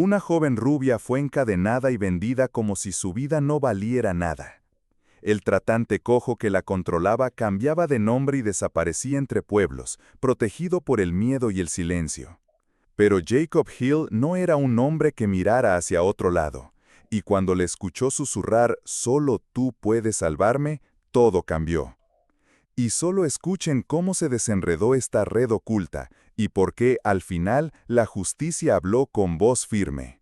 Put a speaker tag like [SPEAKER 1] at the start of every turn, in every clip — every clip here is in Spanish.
[SPEAKER 1] Una joven rubia fue encadenada y vendida como si su vida no valiera nada. El tratante cojo que la controlaba cambiaba de nombre y desaparecía entre pueblos, protegido por el miedo y el silencio. Pero Jacob Hill no era un hombre que mirara hacia otro lado, y cuando le escuchó susurrar «Solo tú puedes salvarme», todo cambió. Y solo escuchen cómo se desenredó esta red oculta, y por qué, al final, la justicia habló con voz firme.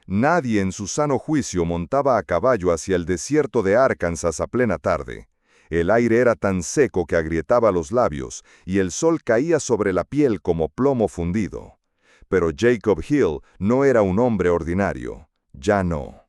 [SPEAKER 2] Nadie en su sano juicio montaba a caballo hacia el desierto de Arkansas a plena tarde. El aire era tan seco que agrietaba los labios, y el sol caía sobre la piel como plomo fundido. Pero Jacob Hill no era un hombre ordinario. Ya no.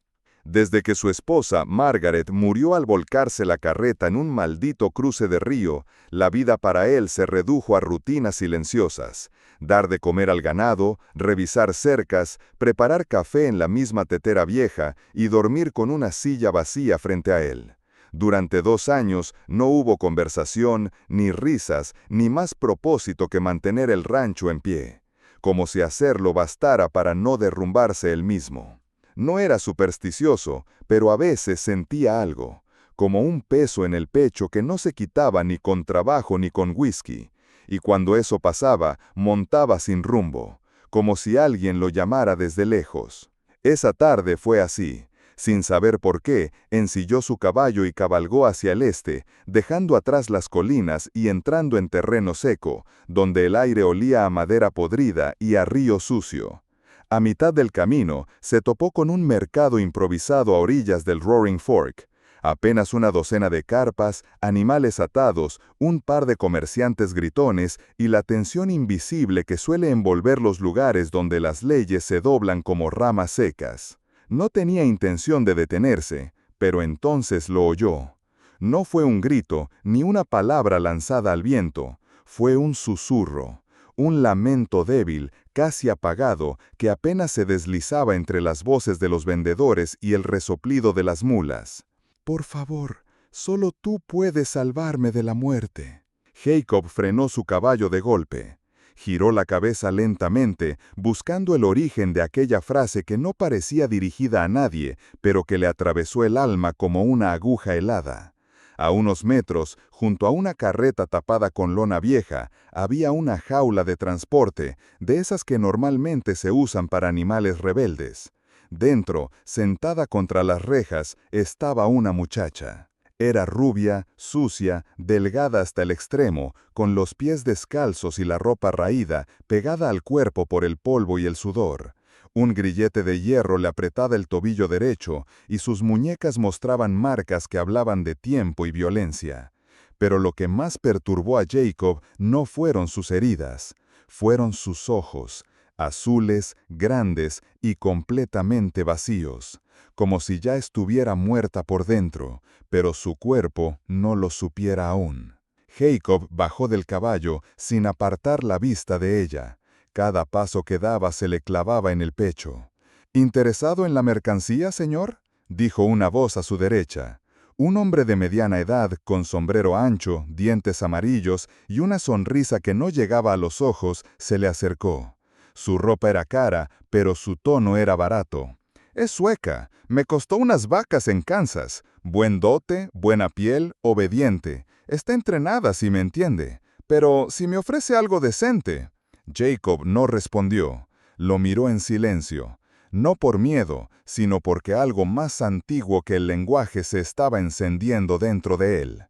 [SPEAKER 2] Desde que su esposa, Margaret, murió al volcarse la carreta en un maldito cruce de río, la vida para él se redujo a rutinas silenciosas: dar de comer al ganado, revisar cercas, preparar café en la misma tetera vieja y dormir con una silla vacía frente a él. Durante 2 años no hubo conversación, ni risas, ni más propósito que mantener el rancho en pie, como si hacerlo bastara para no derrumbarse él mismo. No era supersticioso, pero a veces sentía algo, como un peso en el pecho que no se quitaba ni con trabajo ni con whisky, y cuando eso pasaba, montaba sin rumbo, como si alguien lo llamara desde lejos. Esa tarde fue así. Sin saber por qué, ensilló su caballo y cabalgó hacia el este, dejando atrás las colinas y entrando en terreno seco, donde el aire olía a madera podrida y a río sucio. A mitad del camino, se topó con un mercado improvisado a orillas del Roaring Fork. Apenas una docena de carpas, animales atados, un par de comerciantes gritones y la tensión invisible que suele envolver los lugares donde las leyes se doblan como ramas secas. No tenía intención de detenerse, pero entonces lo oyó. No fue un grito, ni una palabra lanzada al viento. Fue un susurro, un lamento débil, casi apagado, que apenas se deslizaba entre las voces de los vendedores y el resoplido de las mulas. «Por favor, solo tú puedes salvarme de la muerte». Jacob frenó su caballo de golpe. Giró la cabeza lentamente, buscando el origen de aquella frase que no parecía dirigida a nadie, pero que le atravesó el alma como una aguja helada. A unos metros, junto a una carreta tapada con lona vieja, había una jaula de transporte, de esas que normalmente se usan para animales rebeldes. Dentro, sentada contra las rejas, estaba una muchacha. Era rubia, sucia, delgada hasta el extremo, con los pies descalzos y la ropa raída, pegada al cuerpo por el polvo y el sudor. Un grillete de hierro le apretaba el tobillo derecho, y sus muñecas mostraban marcas que hablaban de tiempo y violencia. Pero lo que más perturbó a Jacob no fueron sus heridas, fueron sus ojos, azules, grandes y completamente vacíos, como si ya estuviera muerta por dentro, pero su cuerpo no lo supiera aún. Jacob bajó del caballo sin apartar la vista de ella. Cada paso que daba se le clavaba en el pecho. «¿Interesado en la mercancía, señor?», dijo una voz a su derecha. Un hombre de mediana edad, con sombrero ancho, dientes amarillos y una sonrisa que no llegaba a los ojos, se le acercó. Su ropa era cara, pero su tono era barato. «Es sueca. Me costó unas vacas en Kansas. Buen dote, buena piel, obediente. Está entrenada, si me entiende. Pero si me ofrece algo decente». Jacob no respondió. Lo miró en silencio. No por miedo, sino porque algo más antiguo que el lenguaje se estaba encendiendo dentro de él.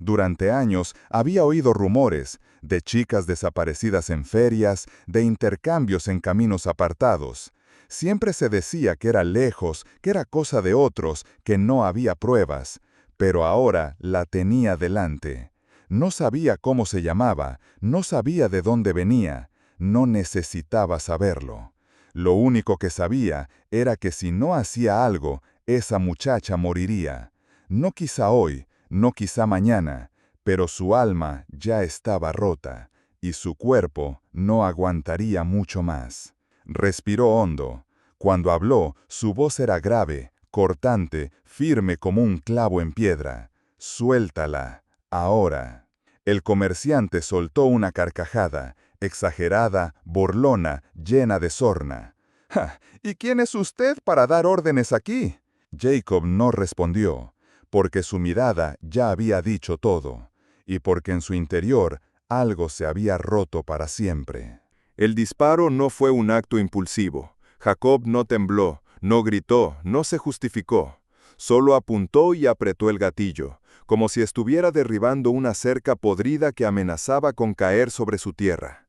[SPEAKER 2] Durante años había oído rumores de chicas desaparecidas en ferias, de intercambios en caminos apartados. Siempre se decía que era lejos, que era cosa de otros, que no había pruebas. Pero ahora la tenía delante. No sabía cómo se llamaba, no sabía de dónde venía, no necesitaba saberlo. Lo único que sabía era que si no hacía algo, esa muchacha moriría. No quizá hoy, no quizá mañana, pero su alma ya estaba rota, y su cuerpo no aguantaría mucho más. Respiró hondo. Cuando habló, su voz era grave, cortante, firme como un clavo en piedra. «Suéltala, ahora». El comerciante soltó una carcajada, exagerada, burlona, llena de sorna.
[SPEAKER 1] «Ja, ¿y quién es usted para dar órdenes aquí?». Jacob no respondió, porque su mirada ya había dicho todo, y porque en su interior algo se había roto para siempre. El disparo no fue un acto impulsivo. Jacob no tembló, no gritó, no se justificó. Solo apuntó y apretó el gatillo, como si estuviera derribando una cerca podrida que amenazaba con caer sobre su tierra.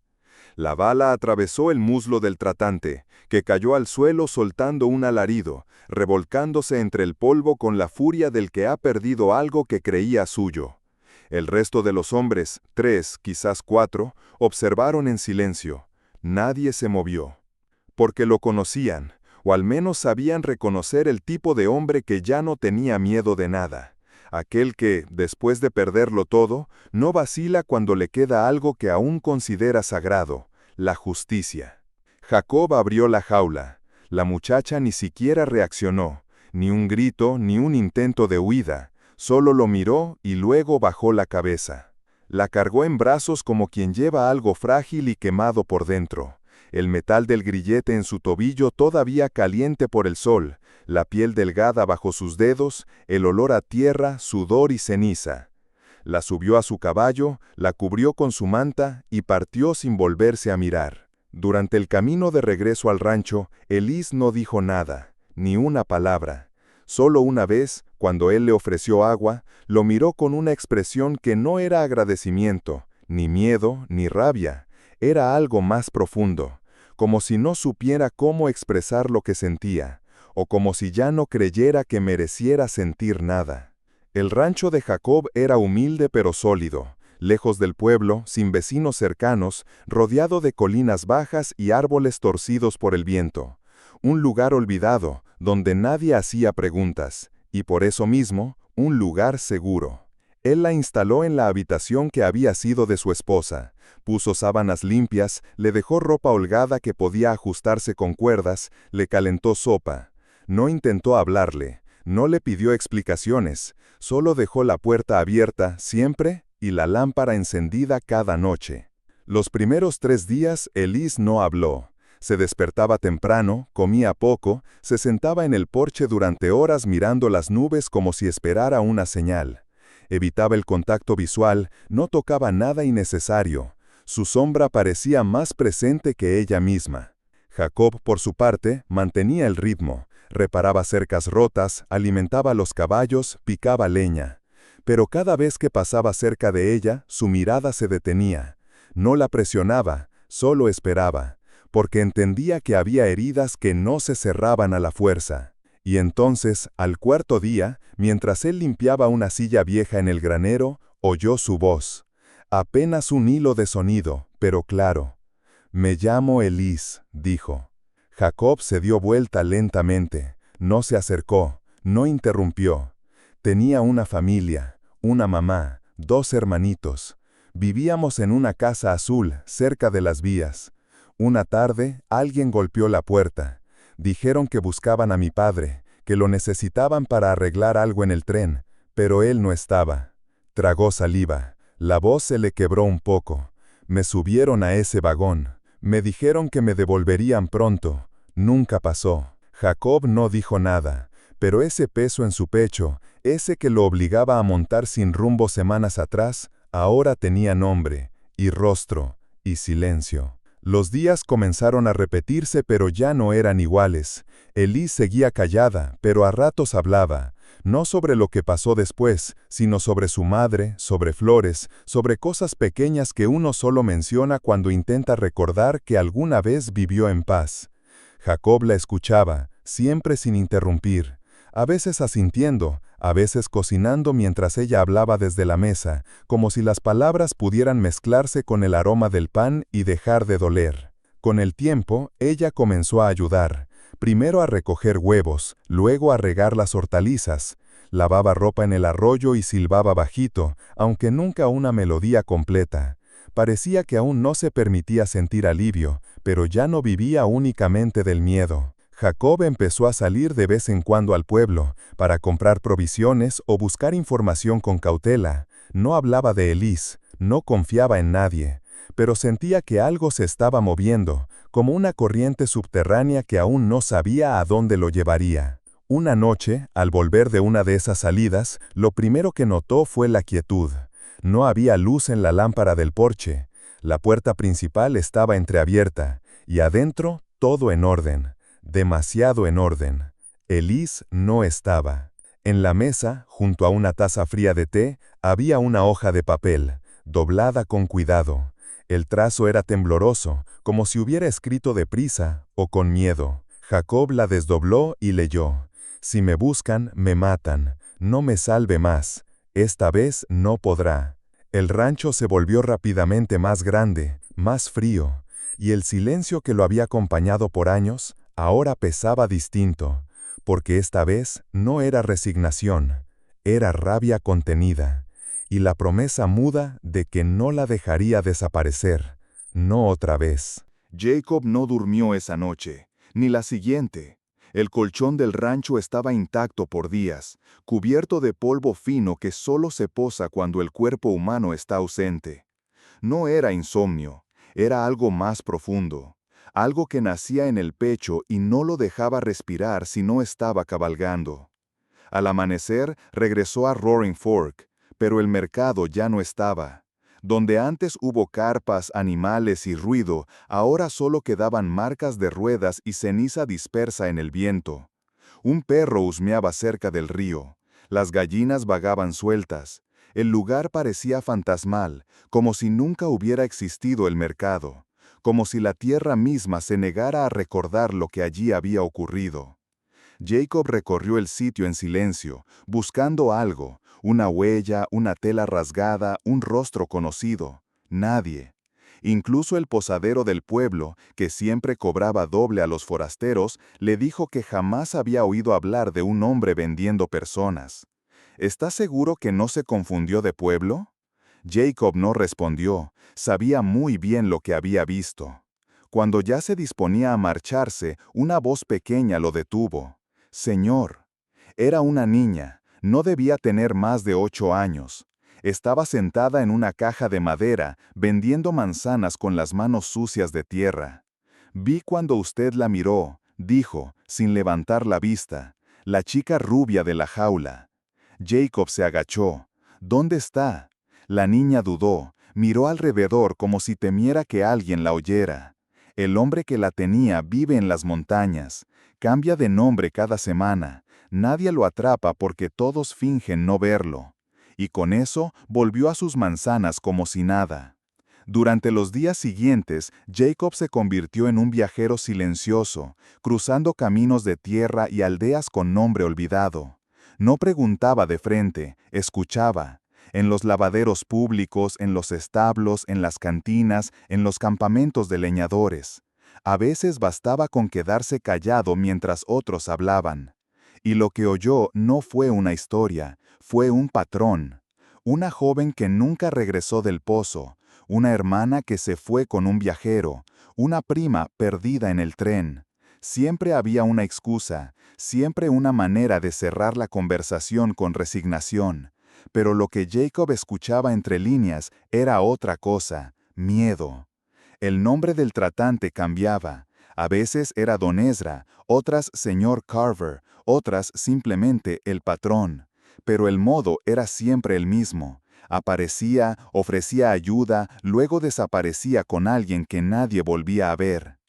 [SPEAKER 1] La bala atravesó el muslo del tratante, que cayó al suelo soltando un alarido, revolcándose entre el polvo con la furia del que ha perdido algo que creía suyo. El resto de los hombres, 3, quizás 4, observaron en silencio. Nadie se movió. Porque lo conocían, o al menos sabían reconocer el tipo de hombre que ya no tenía miedo de nada. Aquel que, después de perderlo todo, no vacila cuando le queda algo que aún considera sagrado, la justicia. Jacob abrió la jaula. La muchacha ni siquiera reaccionó, ni un grito, ni un intento de huida. Solo lo miró y luego bajó la cabeza. La cargó en brazos como quien lleva algo frágil y quemado por dentro. El metal del grillete en su tobillo todavía caliente por el sol, la piel delgada bajo sus dedos, el olor a tierra, sudor y ceniza. La subió a su caballo, la cubrió con su manta y partió sin volverse a mirar. Durante el camino de regreso al rancho, Elís no dijo nada, ni una palabra. Solo una vez, cuando él le ofreció agua, lo miró con una expresión que no era agradecimiento, ni miedo, ni rabia. Era algo más profundo, como si no supiera cómo expresar lo que sentía, o como si ya no creyera que mereciera sentir nada. El rancho de Jacob era humilde pero sólido, lejos del pueblo, sin vecinos cercanos, rodeado de colinas bajas y árboles torcidos por el viento. Un lugar olvidado, donde nadie hacía preguntas, y por eso mismo, un lugar seguro. Él la instaló en la habitación que había sido de su esposa, puso sábanas limpias, le dejó ropa holgada que podía ajustarse con cuerdas, le calentó sopa. No intentó hablarle, no le pidió explicaciones, solo dejó la puerta abierta siempre y la lámpara encendida cada noche. Los primeros 3 días Elís no habló. Se despertaba temprano, comía poco, se sentaba en el porche durante horas mirando las nubes como si esperara una señal. Evitaba el contacto visual, no tocaba nada innecesario. Su sombra parecía más presente que ella misma. Jacob, por su parte, mantenía el ritmo. Reparaba cercas rotas, alimentaba a los caballos, picaba leña. Pero cada vez que pasaba cerca de ella, su mirada se detenía. No la presionaba, solo esperaba, porque entendía que había heridas que no se cerraban a la fuerza. Y entonces, al 4.º día, mientras él limpiaba una silla vieja en el granero, oyó su voz. Apenas un hilo de sonido, pero claro. «Me llamo Elís», dijo. Jacob se dio vuelta lentamente, no se acercó, no interrumpió. Tenía una familia, una mamá, 2 hermanitos. Vivíamos en una casa azul, cerca de las vías. Una tarde, alguien golpeó la puerta. Dijeron que buscaban a mi padre, que lo necesitaban para arreglar algo en el tren, pero él no estaba. Tragó saliva. La voz se le quebró un poco. Me subieron a ese vagón. Me dijeron que me devolverían pronto. Nunca pasó. Jacob no dijo nada, pero ese peso en su pecho, ese que lo obligaba a montar sin rumbo semanas atrás, ahora tenía nombre, y rostro, y silencio. Los días comenzaron a repetirse, pero ya no eran iguales. Elís seguía callada, pero a ratos hablaba, no sobre lo que pasó después, sino sobre su madre, sobre flores, sobre cosas pequeñas que uno solo menciona cuando intenta recordar que alguna vez vivió en paz. Jacob la escuchaba, siempre sin interrumpir, a veces asintiendo, a veces cocinando mientras ella hablaba desde la mesa, como si las palabras pudieran mezclarse con el aroma del pan y dejar de doler. Con el tiempo, ella comenzó a ayudar, primero a recoger huevos, luego a regar las hortalizas. Lavaba ropa en el arroyo y silbaba bajito, aunque nunca una melodía completa. Parecía que aún no se permitía sentir alivio, pero ya no vivía únicamente del miedo. Jacob empezó a salir de vez en cuando al pueblo, para comprar provisiones o buscar información con cautela. No hablaba de Elís, no confiaba en nadie, pero sentía que algo se estaba moviendo, como una corriente subterránea que aún no sabía a dónde lo llevaría. Una noche, al volver de una de esas salidas, lo primero que notó fue la quietud. No había luz en la lámpara del porche. La puerta principal estaba entreabierta, y adentro todo en orden, demasiado en orden. Elise no estaba. En la mesa, junto a una taza fría de té, había una hoja de papel, doblada con cuidado. El trazo era tembloroso, como si hubiera escrito deprisa o con miedo. Jacob la desdobló y leyó: «Si me buscan, me matan. No me salve más. Esta vez no podrá». El rancho se volvió rápidamente más grande, más frío, y el silencio que lo había acompañado por años, ahora pesaba distinto, porque esta vez no era resignación, era rabia contenida, y la promesa muda de que no la dejaría desaparecer, no otra vez.
[SPEAKER 2] Jacob no durmió esa noche, ni la siguiente. El colchón del rancho estaba intacto por días, cubierto de polvo fino que solo se posa cuando el cuerpo humano está ausente. No era insomnio, era algo más profundo, algo que nacía en el pecho y no lo dejaba respirar si no estaba cabalgando. Al amanecer regresó a Roaring Fork, pero el mercado ya no estaba. Donde antes hubo carpas, animales y ruido, ahora solo quedaban marcas de ruedas y ceniza dispersa en el viento. Un perro husmeaba cerca del río. Las gallinas vagaban sueltas. El lugar parecía fantasmal, como si nunca hubiera existido el mercado, como si la tierra misma se negara a recordar lo que allí había ocurrido. Jacob recorrió el sitio en silencio, buscando algo, una huella, una tela rasgada, un rostro conocido. Nadie. Incluso el posadero del pueblo, que siempre cobraba doble a los forasteros, le dijo que jamás había oído hablar de un hombre vendiendo personas. ¿Estás seguro que no se confundió de pueblo? Jacob no respondió, sabía muy bien lo que había visto. Cuando ya se disponía a marcharse, una voz pequeña lo detuvo. «Señor». Era una niña, no debía tener más de 8 años. Estaba sentada en una caja de madera, vendiendo manzanas con las manos sucias de tierra. «Vi cuando usted la miró», dijo, sin levantar la vista, «la chica rubia de la jaula». Jacob se agachó. «¿Dónde está?». La niña dudó, miró alrededor como si temiera que alguien la oyera. «El hombre que la tenía vive en las montañas. Cambia de nombre cada semana. Nadie lo atrapa porque todos fingen no verlo». Y con eso volvió a sus manzanas como si nada. Durante los días siguientes, Jacob se convirtió en un viajero silencioso, cruzando caminos de tierra y aldeas con nombre olvidado. No preguntaba de frente, escuchaba. En los lavaderos públicos, en los establos, en las cantinas, en los campamentos de leñadores. A veces bastaba con quedarse callado mientras otros hablaban. Y lo que oyó no fue una historia, fue un patrón. Una joven que nunca regresó del pozo, una hermana que se fue con un viajero, una prima perdida en el tren. Siempre había una excusa, siempre una manera de cerrar la conversación con resignación. Pero lo que Jacob escuchaba entre líneas era otra cosa, miedo. El nombre del tratante cambiaba. A veces era Don Ezra, otras señor Carver, otras simplemente el patrón. Pero el modo era siempre el mismo. Aparecía, ofrecía ayuda, luego desaparecía con alguien que nadie volvía a ver.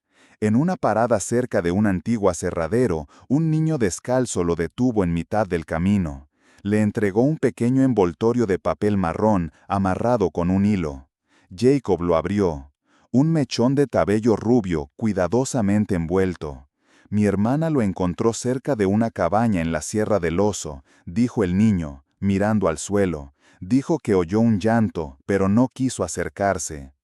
[SPEAKER 2] En una parada cerca de un antiguo aserradero, un niño descalzo lo detuvo en mitad del camino. Le entregó un pequeño envoltorio de papel marrón amarrado con un hilo. Jacob lo abrió. Un mechón de cabello rubio, cuidadosamente envuelto. «Mi hermana lo encontró cerca de una cabaña en la Sierra del Oso», dijo el niño, mirando al suelo. Dijo que oyó un llanto, pero no quiso acercarse.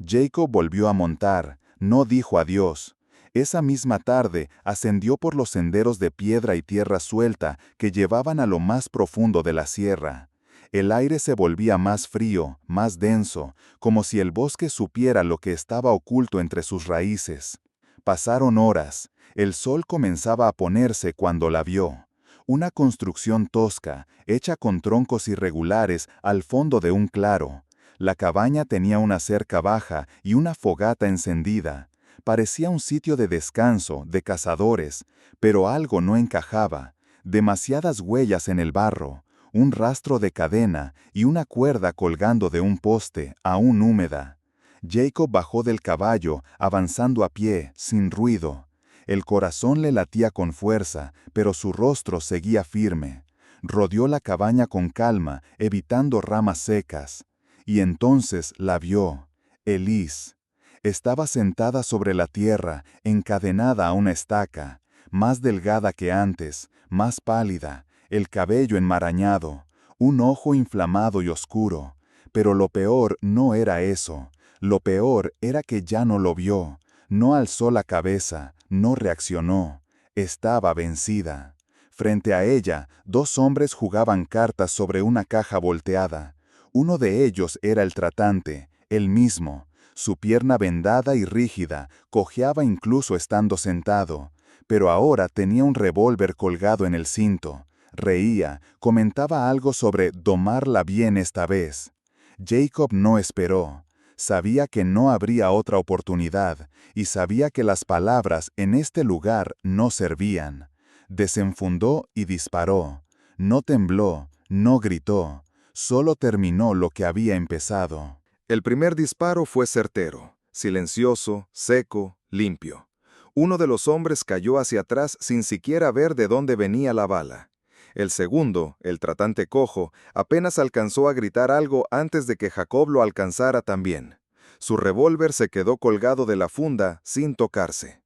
[SPEAKER 2] Jacob volvió a montar, no dijo adiós. Esa misma tarde ascendió por los senderos de piedra y tierra suelta que llevaban a lo más profundo de la sierra. El aire se volvía más frío, más denso, como si el bosque supiera lo que estaba oculto entre sus raíces. Pasaron horas. El sol comenzaba a ponerse cuando la vio. Una construcción tosca, hecha con troncos irregulares al fondo de un claro. La cabaña tenía una cerca baja y una fogata encendida.
[SPEAKER 1] Parecía un sitio de descanso, de cazadores, pero algo no encajaba. Demasiadas huellas en el barro, un rastro de cadena y una cuerda colgando de un poste, aún húmeda. Jacob bajó del caballo, avanzando a pie, sin ruido. El corazón le latía con fuerza, pero su rostro seguía firme. Rodeó la cabaña con calma, evitando ramas secas. Y entonces la vio, Elise. Estaba sentada sobre la tierra, encadenada a una estaca, más delgada que antes, más pálida, el cabello enmarañado, un ojo inflamado y oscuro. Pero lo peor no era eso. Lo peor era que ya no lo vio, no alzó la cabeza, no reaccionó. Estaba vencida. Frente a ella, dos hombres jugaban cartas sobre una caja volteada. Uno de ellos era el tratante, él mismo. Su pierna vendada y rígida, cojeaba incluso estando sentado, pero ahora tenía un revólver colgado en el cinto. Reía, comentaba algo sobre domarla bien esta vez. Jacob no esperó. Sabía que no habría otra oportunidad, y sabía que las palabras en este lugar no servían. Desenfundó y disparó. No tembló, no gritó, solo terminó lo que había empezado.
[SPEAKER 2] El primer disparo fue certero, silencioso, seco, limpio. Uno de los hombres cayó hacia atrás sin siquiera ver de dónde venía la bala. El segundo, el tratante cojo, apenas alcanzó a gritar algo antes de que Jacob lo alcanzara también. Su revólver se quedó colgado de la funda sin tocarse.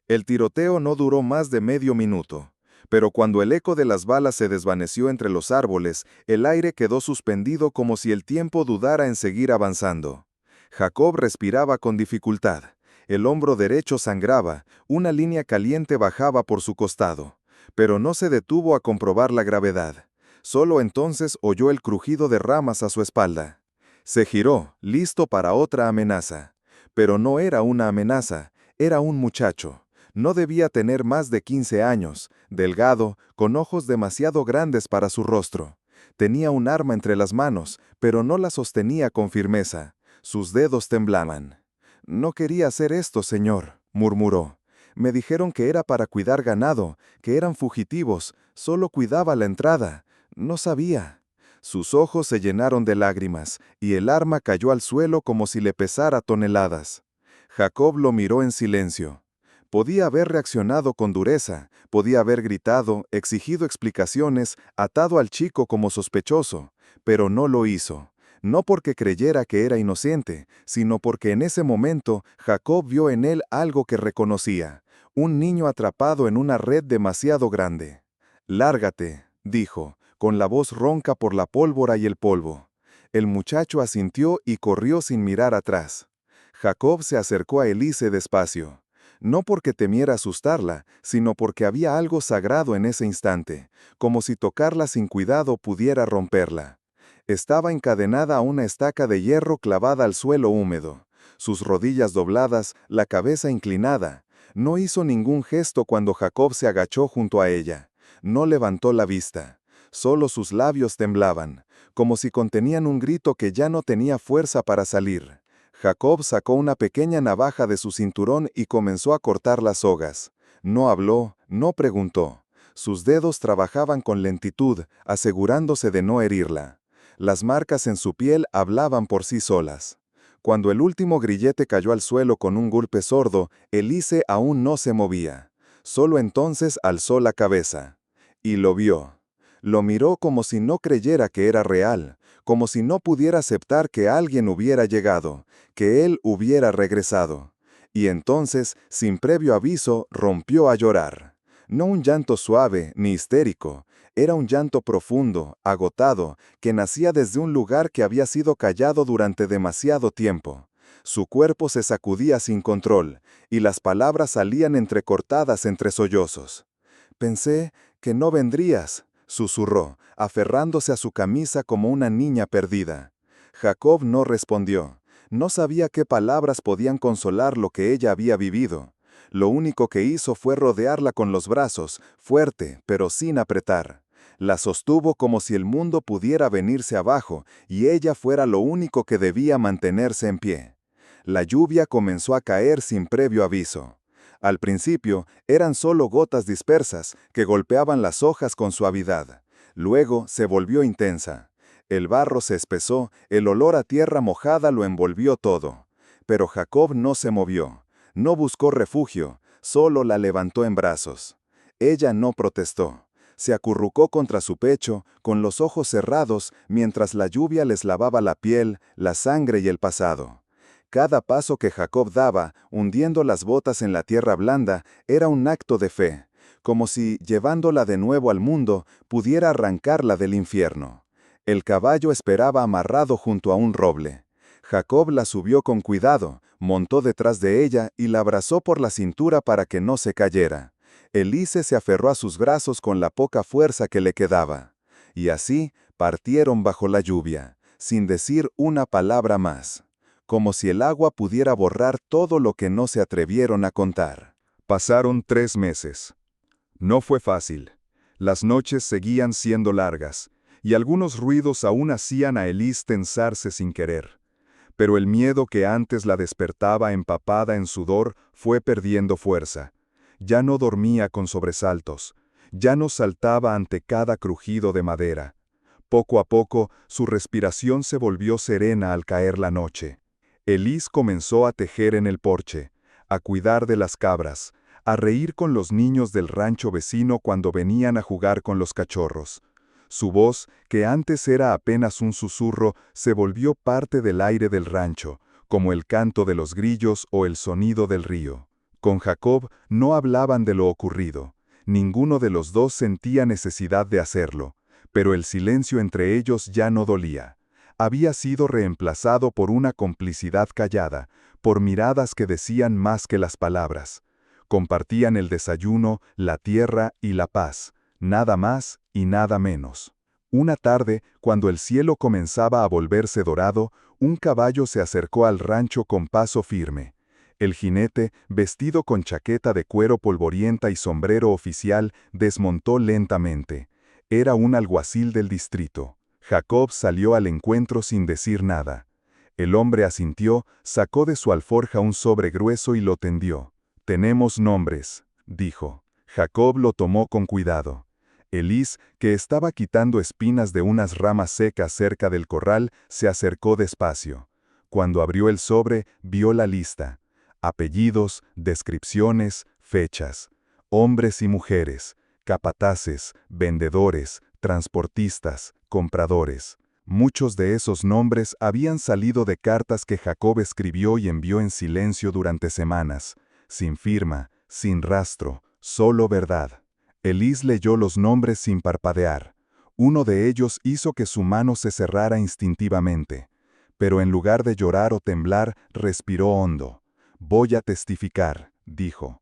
[SPEAKER 2] El tiroteo no duró más de medio minuto, pero cuando el eco de las balas se desvaneció entre los árboles, el aire quedó suspendido como si el tiempo dudara en seguir avanzando. Jacob respiraba con dificultad. El hombro derecho sangraba, una línea caliente bajaba por su costado. Pero no se detuvo a comprobar la gravedad. Solo entonces oyó el crujido de ramas a su espalda. Se giró, listo para otra amenaza. Pero no era una amenaza, era un muchacho. No debía tener más de 15 años, delgado, con ojos demasiado grandes para su rostro. Tenía un arma entre las manos, pero no la sostenía con firmeza. Sus dedos temblaban. «No quería hacer esto, señor», murmuró. «Me dijeron que era para cuidar ganado, que eran fugitivos, solo cuidaba la entrada. No sabía». Sus ojos se llenaron de lágrimas, y el arma cayó al suelo como si le pesara toneladas. Jacob lo miró en silencio. Podía haber reaccionado con dureza, podía haber gritado, exigido explicaciones, atado al chico como sospechoso, pero no lo hizo. No porque creyera que era inocente, sino porque en ese momento Jacob vio en él algo que reconocía, un niño atrapado en una red demasiado grande. «Lárgate», dijo, con la voz ronca por la pólvora y el polvo. El muchacho asintió y corrió sin mirar atrás. Jacob se acercó a Elise despacio. No porque temiera asustarla, sino porque había algo sagrado en ese instante, como si tocarla sin cuidado pudiera romperla. Estaba encadenada a una estaca de hierro clavada al suelo húmedo. Sus rodillas dobladas, la cabeza inclinada. No hizo ningún gesto cuando Jacob se agachó junto a ella. No levantó la vista. Solo sus labios temblaban, como si contenían un grito que ya no tenía fuerza para salir. Jacob sacó una pequeña navaja de su cinturón y comenzó a cortar las sogas. No habló, no preguntó. Sus dedos trabajaban con lentitud, asegurándose de no herirla. Las marcas en su piel hablaban por sí solas. Cuando el último grillete cayó al suelo con un golpe sordo, Elise aún no se movía. Solo entonces alzó la cabeza. Y lo vio. Lo miró como si no creyera que era real, como si no pudiera aceptar que alguien hubiera llegado, que él hubiera regresado. Y entonces, sin previo aviso, rompió a llorar. No un llanto suave ni histérico, era un llanto profundo, agotado, que nacía desde un lugar que había sido callado durante demasiado tiempo. Su cuerpo se sacudía sin control, y las palabras salían entrecortadas entre sollozos. «Pensé que no vendrías», susurró, aferrándose a su camisa como una niña perdida. Jacob no respondió. No sabía qué palabras podían consolar lo que ella había vivido. Lo único que hizo fue rodearla con los brazos, fuerte, pero sin apretar. La sostuvo como si el mundo pudiera venirse abajo y ella fuera lo único que debía mantenerse en pie.
[SPEAKER 1] La lluvia comenzó a caer sin previo aviso. Al principio, eran solo gotas dispersas que golpeaban las hojas con suavidad. Luego se volvió intensa. El barro se espesó, el olor a tierra mojada lo envolvió todo. Pero Jacob no se movió. No buscó refugio, solo la levantó en brazos. Ella no protestó. Se acurrucó contra su pecho, con los ojos cerrados, mientras la lluvia les lavaba la piel, la sangre y el pasado. Cada paso que Jacob daba, hundiendo las botas en la tierra blanda, era un acto de fe, como si, llevándola de nuevo al mundo, pudiera arrancarla del infierno. El caballo esperaba amarrado junto a un roble. Jacob la subió con cuidado, montó detrás de ella y la abrazó por la cintura para que no se cayera. Elise se aferró a sus brazos con la poca fuerza que le quedaba. Y así partieron bajo la lluvia, sin decir una palabra más. Como si el agua pudiera borrar todo lo que no se atrevieron a contar.
[SPEAKER 2] Pasaron 3 meses. No fue fácil. Las noches seguían siendo largas, y algunos ruidos aún hacían a Elise tensarse sin querer. Pero el miedo que antes la despertaba empapada en sudor fue perdiendo fuerza. Ya no dormía con sobresaltos. Ya no saltaba ante cada crujido de madera. Poco a poco, su respiración se volvió serena al caer la noche. Elise comenzó a tejer en el porche, a cuidar de las cabras, a reír con los niños del rancho vecino cuando venían a jugar con los cachorros. Su voz, que antes era apenas un susurro, se volvió parte del aire del rancho, como el canto de los grillos o el sonido del río. Con Jacob no hablaban de lo ocurrido. Ninguno de los dos sentía necesidad de hacerlo, pero el silencio entre ellos ya no dolía. Había sido reemplazado por una complicidad callada, por miradas que decían más que las palabras. Compartían el desayuno, la tierra y la paz, nada más y nada menos. Una tarde, cuando el cielo comenzaba a volverse dorado, un caballo se acercó al rancho con paso firme. El jinete, vestido con chaqueta de cuero polvorienta y sombrero oficial, desmontó lentamente. Era un alguacil del distrito. Jacob salió al encuentro sin decir nada. El hombre asintió, sacó de su alforja un sobre grueso y lo tendió. «Tenemos nombres», dijo. Jacob lo tomó con cuidado. Elise, que estaba quitando espinas de unas ramas secas cerca del corral, se acercó despacio. Cuando abrió el sobre, vio la lista. Apellidos, descripciones, fechas. Hombres y mujeres, capataces, vendedores, transportistas, compradores. Muchos de esos nombres habían salido de cartas que Jacob escribió y envió en silencio durante semanas, sin firma, sin rastro, solo verdad. Elise leyó los nombres sin parpadear. Uno de ellos hizo que su mano se cerrara instintivamente. Pero en lugar de llorar o temblar, respiró hondo. «Voy a testificar», dijo.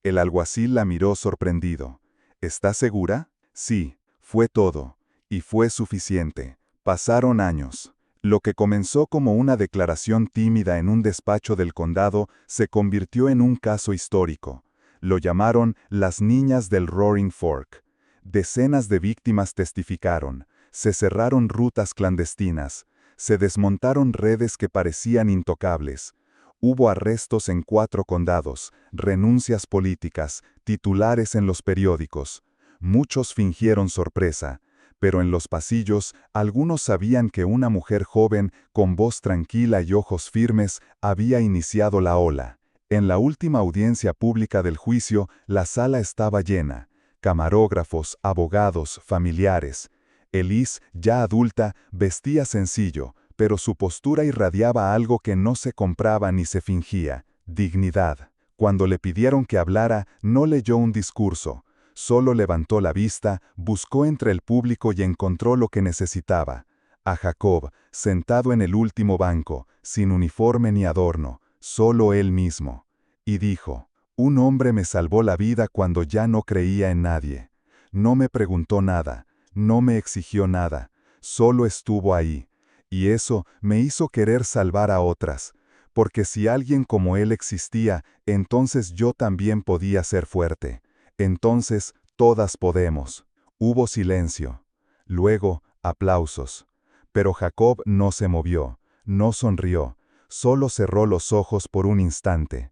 [SPEAKER 2] El alguacil la miró sorprendido. «¿Estás segura?» «Sí, fue todo. Y fue suficiente». Pasaron años. Lo que comenzó como una declaración tímida en un despacho del condado se convirtió en un caso histórico. Lo llamaron las niñas del Roaring Fork. Decenas de víctimas testificaron. Se cerraron rutas clandestinas. Se desmontaron redes que parecían intocables. Hubo arrestos en 4 condados, renuncias políticas, titulares en los periódicos. Muchos fingieron sorpresa. Pero en los pasillos, algunos sabían que una mujer joven, con voz tranquila y ojos firmes, había iniciado la ola. En la última audiencia pública del juicio, la sala estaba llena. Camarógrafos, abogados, familiares. Elise, ya adulta, vestía sencillo, pero su postura irradiaba algo que no se compraba ni se fingía: dignidad. Cuando le pidieron que hablara, no leyó un discurso. Solo levantó la vista, buscó entre el público y encontró lo que necesitaba. A Jacob, sentado en el último banco, sin uniforme ni adorno, solo él mismo. Y dijo: «Un hombre me salvó la vida cuando ya no creía en nadie. No me preguntó nada, no me exigió nada, solo estuvo ahí. Y eso me hizo querer salvar a otras, porque si alguien como él existía, entonces yo también podía ser fuerte. Entonces, todas podemos». Hubo silencio. Luego, aplausos. Pero Jacob no se movió, no sonrió.
[SPEAKER 1] solo cerró los ojos por un instante,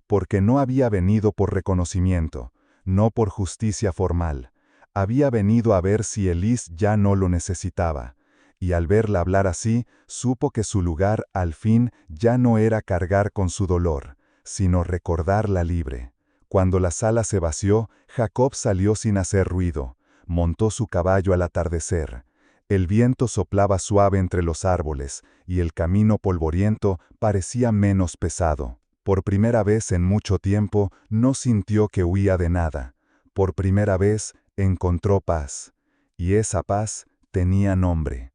[SPEAKER 1] porque no había venido por reconocimiento, no por justicia formal. Había venido a ver si Elise ya no lo necesitaba, y al verla hablar así, supo que su lugar, al fin, ya no era cargar con su dolor, sino recordarla libre. Cuando la sala se vació, Jacob salió sin hacer ruido, montó su caballo al atardecer. El viento soplaba suave entre los árboles, y el camino polvoriento parecía menos pesado. Por primera vez en mucho tiempo, no sintió que huía de nada. Por primera vez, encontró paz. Y esa paz tenía nombre.